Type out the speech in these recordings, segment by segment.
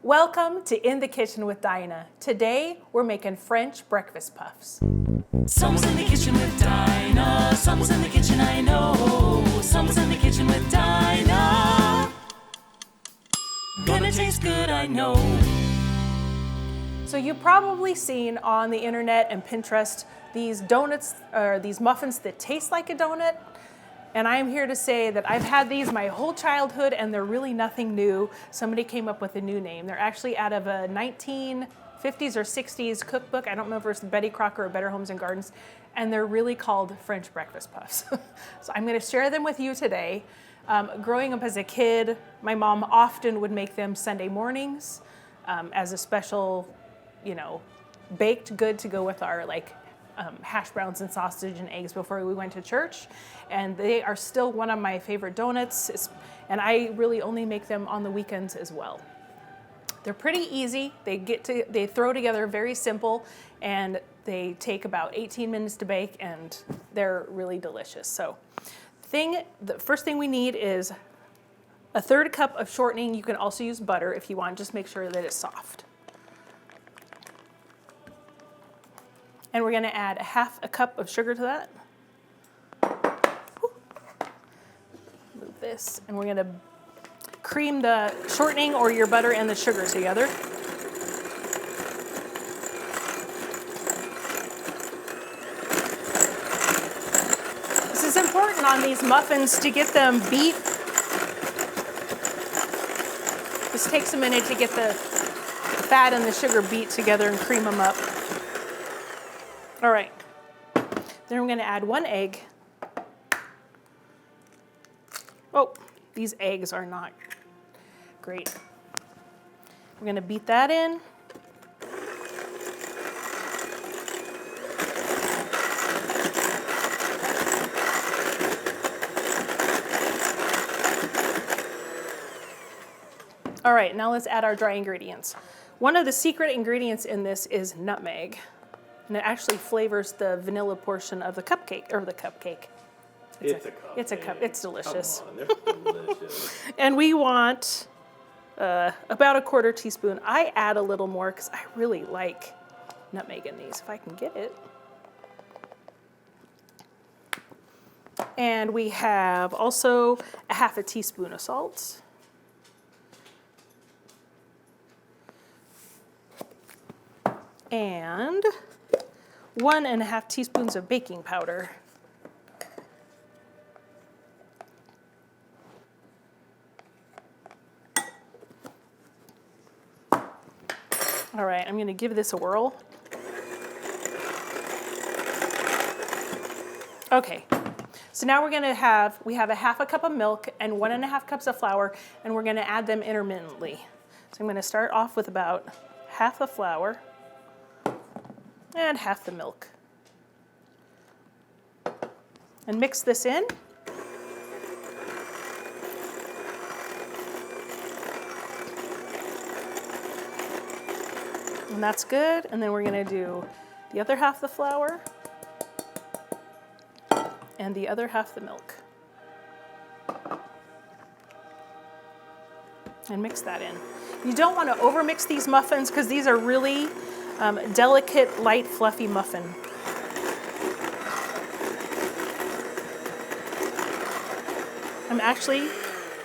Welcome to In the Kitchen with Dinah. Today, we're making French breakfast puffs. Someone's in the kitchen with Dinah. Someone's in the kitchen, I know. Someone's in the kitchen with Dinah. Gonna taste good, I know. So you've probably seen on the internet and Pinterest these donuts, or these muffins that taste like a donut. And I am here to say that I've had these my whole childhood and they're really nothing new. Somebody came up with a new name. They're actually out of a 1950s or 60s cookbook. I don't remember if it's Betty Crocker or Better Homes and Gardens. And they're really called French breakfast puffs. So I'm gonna share them with you today. Growing up as a kid, my mom often would make them Sunday mornings as a special, baked good to go with our hash browns and sausage and eggs before we went to church. And they are still one of my favorite donuts. And I really only make them on the weekends as well. They're pretty easy. They throw together very simple, and they take about 18 minutes to bake, and they're really delicious. So the first thing we need is a 1/3 cup of shortening. You can also use butter if you want, just make sure that it's soft. And we're gonna add 1/2 cup of sugar to that. Move this, and we're gonna cream the shortening or your butter and the sugar together. This is important on these muffins to get them beat. This takes a minute to get the fat and the sugar beat together and cream them up. All right, then we're gonna add 1 egg. Oh, these eggs are not great. We're gonna beat that in. All right, now let's add our dry ingredients. One of the secret ingredients in this is nutmeg. And it actually flavors the vanilla portion of the cupcake, or the cupcake. It's a cup. It's a cup. It's delicious. Come on, they're delicious. And we want about 1/4 teaspoon. I add a little more because I really like nutmeg in these, if I can get it. And we have also 1/2 teaspoon of salt. And 1.5 teaspoons of baking powder. All right, I'm gonna give this a whirl. Okay, so now we have 1/2 cup of milk and 1.5 cups of flour, and we're gonna add them intermittently. So I'm gonna start off with about 1/2 the flour and 1/2 the milk. And mix this in. And that's good. And then we're gonna do the other 1/2 the flour and the other 1/2 the milk. And mix that in. You don't wanna overmix these muffins because these are really delicate, light, fluffy muffin. I'm actually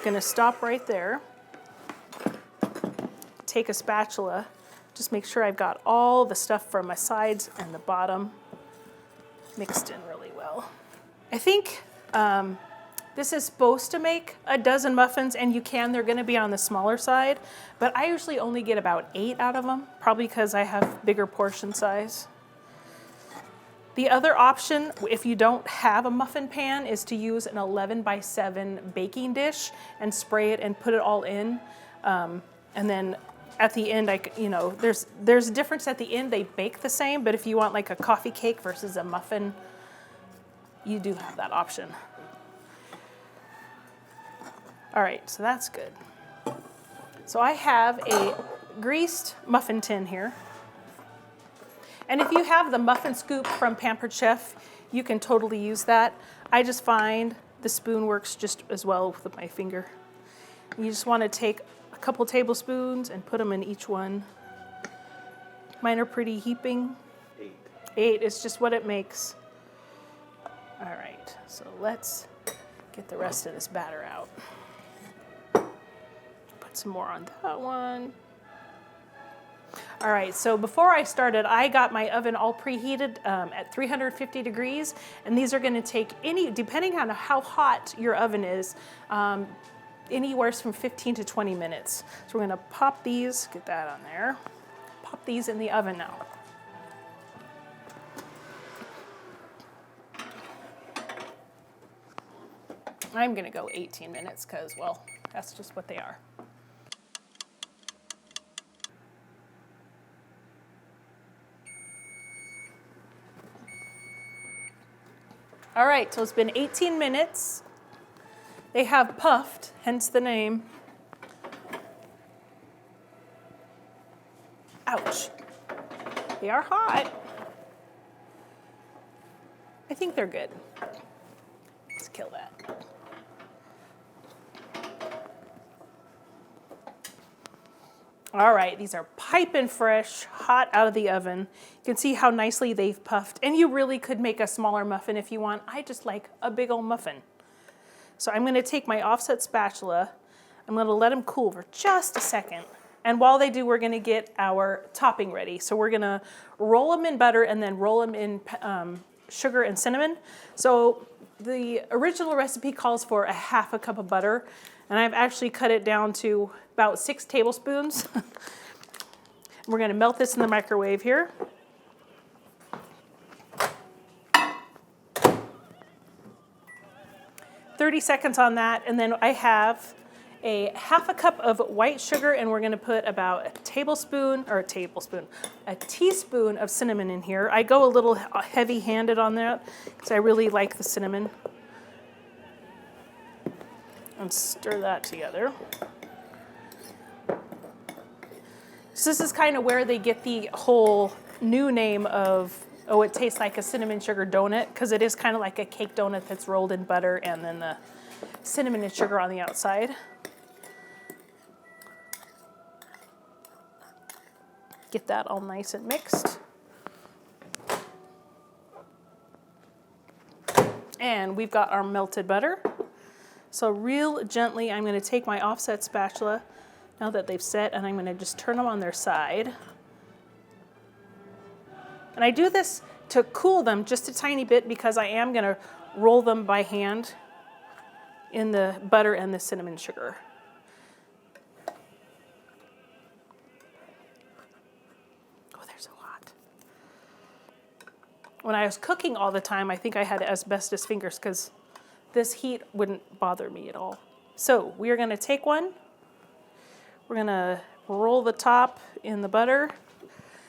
gonna stop right there, take a spatula, just make sure I've got all the stuff from my sides and the bottom mixed in really well. I think this is supposed to make a dozen muffins, and they're gonna be on the smaller side, but I usually only get about 8 out of them, probably because I have bigger portion size. The other option, if you don't have a muffin pan, is to use an 11x7 baking dish and spray it and put it all in. And then at the end, there's a difference at the end. They bake the same, but if you want like a coffee cake versus a muffin, you do have that option. All right, so that's good. So I have a greased muffin tin here. And if you have the muffin scoop from Pampered Chef, you can totally use that. I just find the spoon works just as well with my finger. You just want to take a couple tablespoons and put them in each one. Mine are pretty heaping. 8. 8 is just what it makes. All right, so let's get the rest of this batter out. Put some more on that one. All right, so before I started, I got my oven all preheated at 350 degrees, and these are gonna take depending on how hot your oven is, anywhere from 15 to 20 minutes. So we're gonna pop these, get that on there, pop these in the oven now. I'm gonna go 18 minutes because, well, that's just what they are. All right, so it's been 18 minutes. They have puffed, hence the name. Ouch. They are hot. I think they're good. Let's kill that. All right, these are piping fresh, hot out of the oven. You can see how nicely they've puffed. And you really could make a smaller muffin if you want. I just like a big old muffin. So I'm gonna take my offset spatula. I'm gonna let them cool for just a second. And while they do, we're gonna get our topping ready. So we're gonna roll them in butter and then roll them in sugar and cinnamon. So the original recipe calls for a half a cup of butter, and I've actually cut it down to about 6 tablespoons. We're gonna melt this in the microwave here. "30 seconds on that, and then I have a half a cup of white sugar, and we're gonna put about a teaspoon of cinnamon in here. I go a little heavy-handed on that because I really like the cinnamon. And stir that together. So this is kind of where they get the whole new name of, oh, it tastes like a cinnamon sugar donut, because it is kind of like a cake donut that's rolled in butter and then the cinnamon and sugar on the outside. Get that all nice and mixed. And we've got our melted butter. So real gently, I'm gonna take my offset spatula, now that they've set, and I'm gonna just turn them on their side. And I do this to cool them just a tiny bit because I am gonna roll them by hand in the butter and the cinnamon sugar. Oh, they're so hot. When I was cooking all the time, I think I had asbestos fingers because this heat wouldn't bother me at all. So we are gonna take one. We're gonna roll the top in the butter.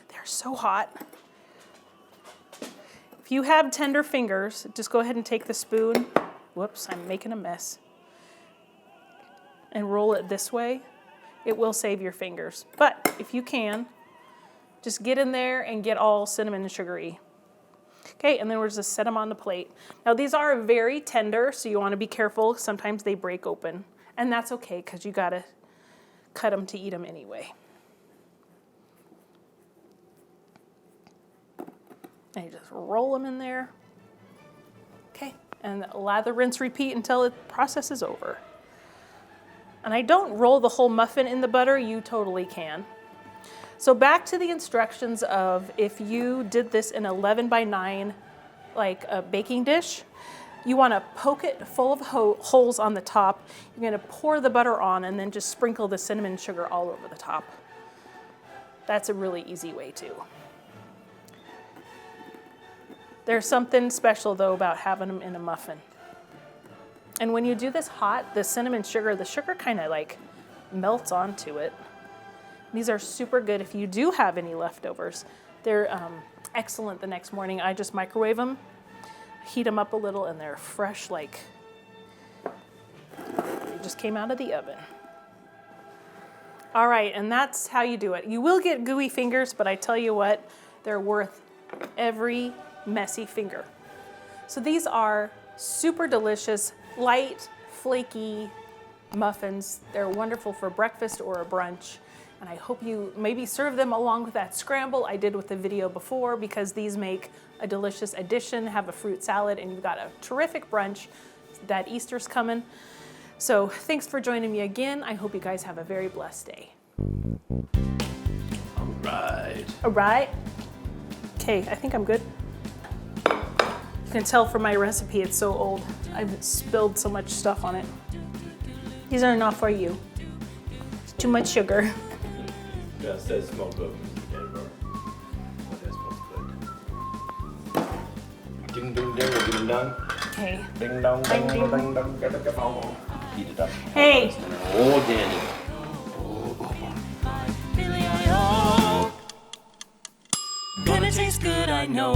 They're so hot. If you have tender fingers, just go ahead and take the spoon. Whoops, I'm making a mess. And roll it this way. It will save your fingers. But if you can, just get in there and get all cinnamon and sugary. Okay, and then we're just set them on the plate. Now these are very tender, so you wanna be careful. Sometimes they break open. And that's okay, because you gotta cut them to eat them anyway. And you just roll them in there. Okay, and lather, rinse, repeat until the process is over. And I don't roll the whole muffin in the butter, you totally can. So back to the instructions of if you did this in 11 by 9, like a baking dish, you want to poke it full of holes on the top. You're going to pour the butter on and then just sprinkle the cinnamon sugar all over the top. That's a really easy way too. There's something special though about having them in a muffin. And when you do this hot, the cinnamon sugar, the sugar kind of like melts onto it. These are super good if you do have any leftovers. They're excellent the next morning. I just microwave them, heat them up a little, and they're fresh like they just came out of the oven. All right, and that's how you do it. You will get gooey fingers, but I tell you what, they're worth every messy finger. So these are super delicious, light, flaky muffins. They're wonderful for breakfast or a brunch. And I hope you maybe serve them along with that scramble I did with the video before, because these make a delicious addition. Have a fruit salad and you've got a terrific brunch. That Easter's coming. So thanks for joining me again. I hope you guys have a very blessed day. All right. All right. Okay, I think I'm good. You can tell from my recipe it's so old. I've spilled so much stuff on it. These are not for you. It's too much sugar. Yeah, it says small book. But that smells good. Ding ding ding, we're getting done. Okay. Ding dong ding ding ding ding, get the phone. Heat it up. Hey. Oh, Danny. Billy, I hope. Gonna taste good, I know.